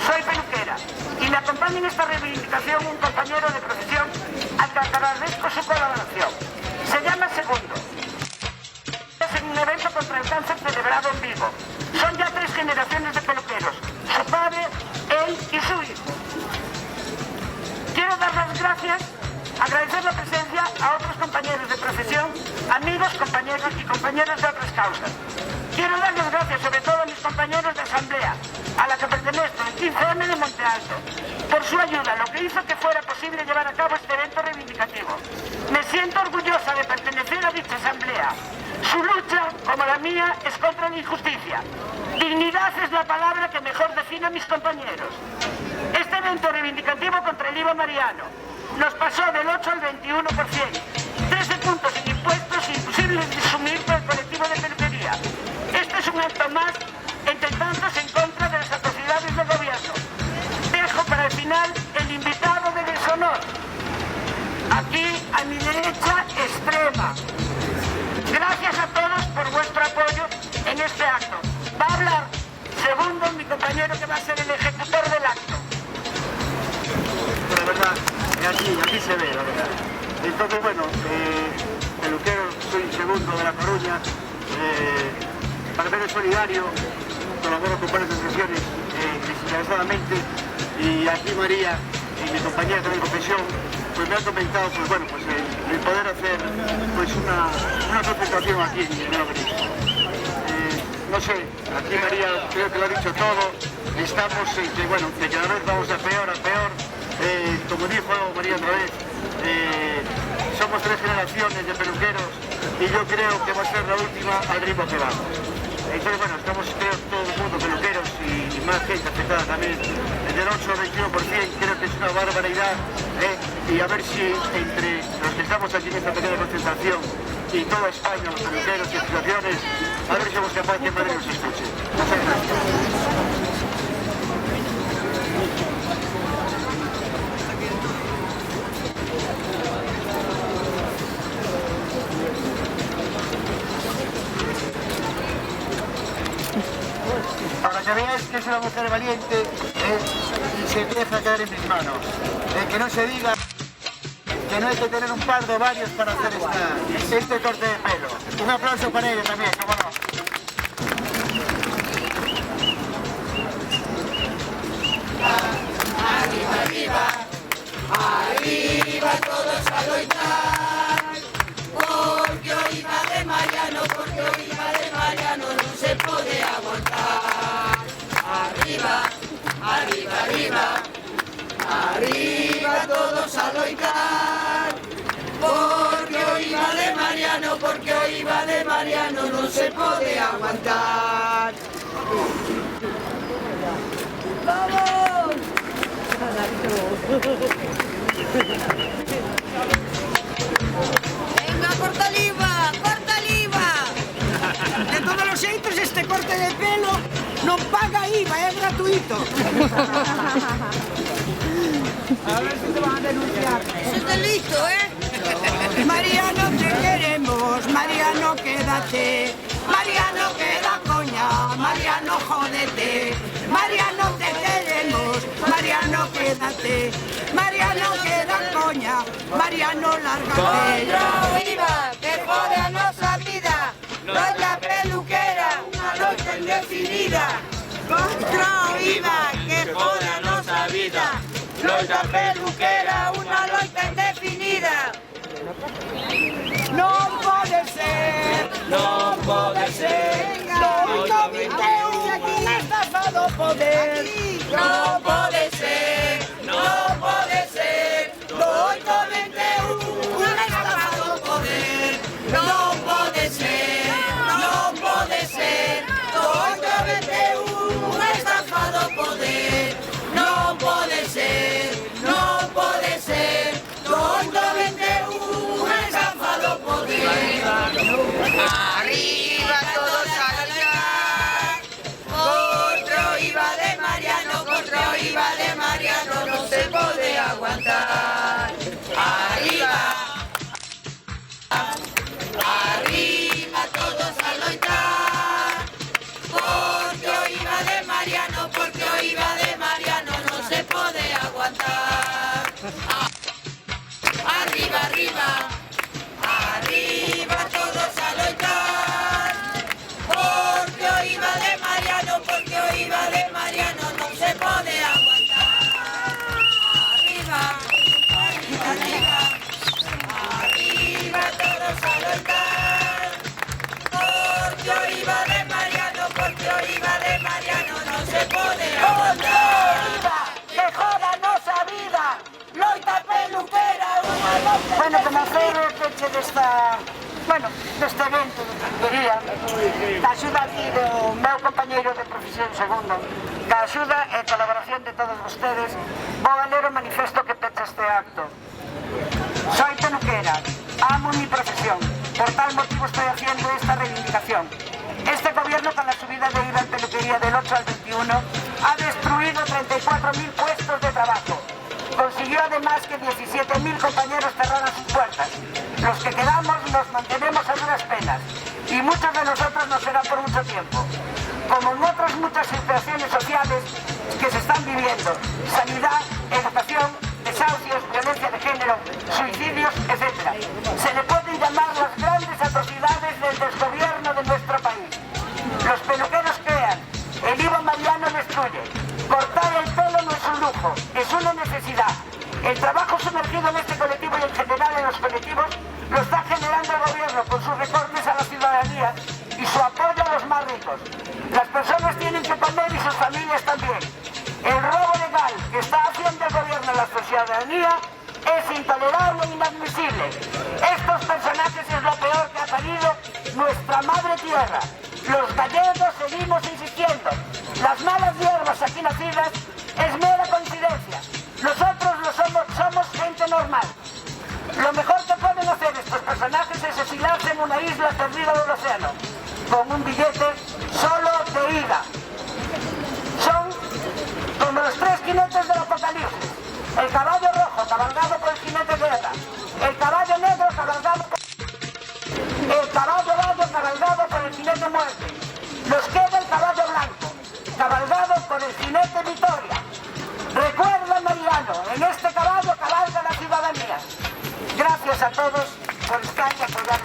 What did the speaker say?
Soy peluquera y me acompaña en esta reivindicación un compañero de profesión al que agradezco su colaboración. Se llama Segundo. Es en un evento contra el cáncer celebrado en Vigo. Son ya 3 generaciones de peluqueros, su padre, él y su hijo. Quiero dar las gracias, agradecer la presencia a otros compañeros de profesión, amigos, compañeros y compañeras de otras causas. Quiero dar las gracias sobre todo a mis compañeros de asamblea, a la que pertenezco, el 15M de Monte Alto, por su ayuda, lo que hizo que fuera posible llevar a cabo este evento reivindicativo. Me siento orgullosa de pertenecer a dicha asamblea. Su lucha, como la mía, es contra la injusticia. Dignidad es la palabra que mejor define a mis compañeros. Este evento reivindicativo contra el IVA Mariano nos pasó del 8 al 21%, 13 puntos en impuestos imposibles de asumir por el colectivo de peluquería. Este es un acto más entre tantos en contra de las atrocidades del gobierno. Dejo para el final el invitado de deshonor. Aquí a mi derecha extrema. Gracias a todos por vuestro apoyo en este acto. Va a hablar Segundo, mi compañero que va a ser el ejecutor del acto. La verdad, aquí se ve, la verdad. Entonces, bueno, peluquero, soy Segundo de La Coruña, para ser solidario, colaboro con varias asociaciones desinteresadamente, y aquí María, mi compañera de profesión, pues me ha comentado, pues bueno, pues el poder hacer pues una concentración aquí en el Obelisco. No sé, aquí María creo que lo ha dicho todo, estamos en que, bueno, que cada vez vamos a peor, como dijo María otra vez, somos 3 generaciones de peluqueros y yo creo que va a ser la última al ritmo que vamos. Entonces, bueno, estamos, creo, todo el mundo peluqueros y más gente afectada también. Del 8 al 21% creo que es una barbaridad, y a ver si entre los que estamos aquí en esta pequeña concentración y toda España, los peluqueros y asociaciones, a ver si somos capaces que Madrid nos escuche. Muchas gracias. Para que veáis que es una mujer valiente y se empieza a caer en mis manos. Que no se diga que no hay que tener un par de varios para hacer este corte de pelo. Un aplauso para ella también, cómo no. Arriba, arriba, arriba todos a loitar, porque hoy va de Mariano, porque hoy va de Mariano, no se puede aguantar. Arriba, arriba, arriba, arriba todos a loitar, porque hoy va de Mariano, porque hoy va de Mariano, no se puede aguantar. ¡Vamos! Venga, corta el IVA, corta el IVA. De todos los xeitos, este corte de pelo non paga IVA, é gratuito. A ver si te van a denunciar. Eso es delito, ¿eh? Mariano, te queremos, Mariano, quédate. Mariano, queda coña, Mariano, jódete. Mariano, te queremos, Mariano, quédate. Mariano, queda coña, Mariano, lárgate. Contra IVA, que jode a nosa vida. Loita peluquera, unha loita indefinida. Contra IVA, que jode a nosa vida. Loita peluquera, unha loita indefinida. Non pode ser, non pode ser. Loito 21, unha estafa do poder. Non pode ser, non pode ser. Loito 21, unha estafa do poder. Non pode ser, non pode ser. Loito 21, unha estafa do poder. Non pode ser, non pode ser. Loito 21, unha estafa do poder. Arriba todos a luchar. Contra o IVA de Mariano, contra o IVA de Mariano, non se pode aguantar. Arriba, arriba todos a loitar. Porque o IVA de Mariano, porque o IVA de Mariano non se pode aguantar. Arriba, arriba, arriba todos a loitar. Porque o IVA de Mariano, porque o IVA de Mariano non se pode aguantar. Arriba, arriba, arriba, arriba todos a loitar. Porque o IVA de Mariano, porque o IVA de Mariano non se pode aguantar. Que joda nosa vida, loita peluquera, unha loita... Bueno, conocer o peche desta... Bueno, deste evento de peluquería, da axuda aquí do meu compañeiro de profesión segundo, da axuda e colaboración de todos vostedes, vou a ler o manifesto que pecha este acto. Soy peluquera, amo mi profesión, por tal motivo estoy haciendo esta reivindicación. Este gobierno con la subida de IVA en peluquería del 8 al 21 ha destruido 34.000 puestos de trabajo. Consiguió además que 17.000 compañeros cerraran sus puertas. Los que quedamos nos mantenemos a duras penas y muchos de nosotros no será por mucho tiempo. Como en otras muchas situaciones sociales que se están viviendo, sanidad, educación, desahucios, violencia de género, suicidios, etc. Se le pueden llamar las grandes atrocidades del desgobierno de nuestro país. Los peluqueros crean, el IVA Mariano destruye. Cortar el pelo no es un lujo, es una necesidad. El trabajo sumergido en este colectivo y en general en los colectivos lo está generando el gobierno con sus recortes a la ciudadanía y su apoyo a los más ricos. Las personas tienen que comer y sus familias también. El robo legal que está haciendo el gobierno a la ciudadanía es intolerable e inadmisible. Estos personajes es lo peor que ha parido nuestra madre tierra. Los gallegos seguimos insistiendo. Las malas hierbas aquí nacidas es mera coincidencia. Nosotros somos gente normal. Lo mejor que pueden hacer estos personajes es exilarse en una isla perdida del océano, con un billete solo de ida. Son como los tres jinetes del apocalipsis. El caballo rojo cabalgado por el jinete guerra, el caballo negro cabalgado por el caballo gallo cabalgado por el jinete muerte. Nos queda el caballo blanco, cabalgado por el jinete Vitoria. Recuerda, Mariano, en este caballo cabalga la ciudadanía. Gracias a todos por estar y apoyar.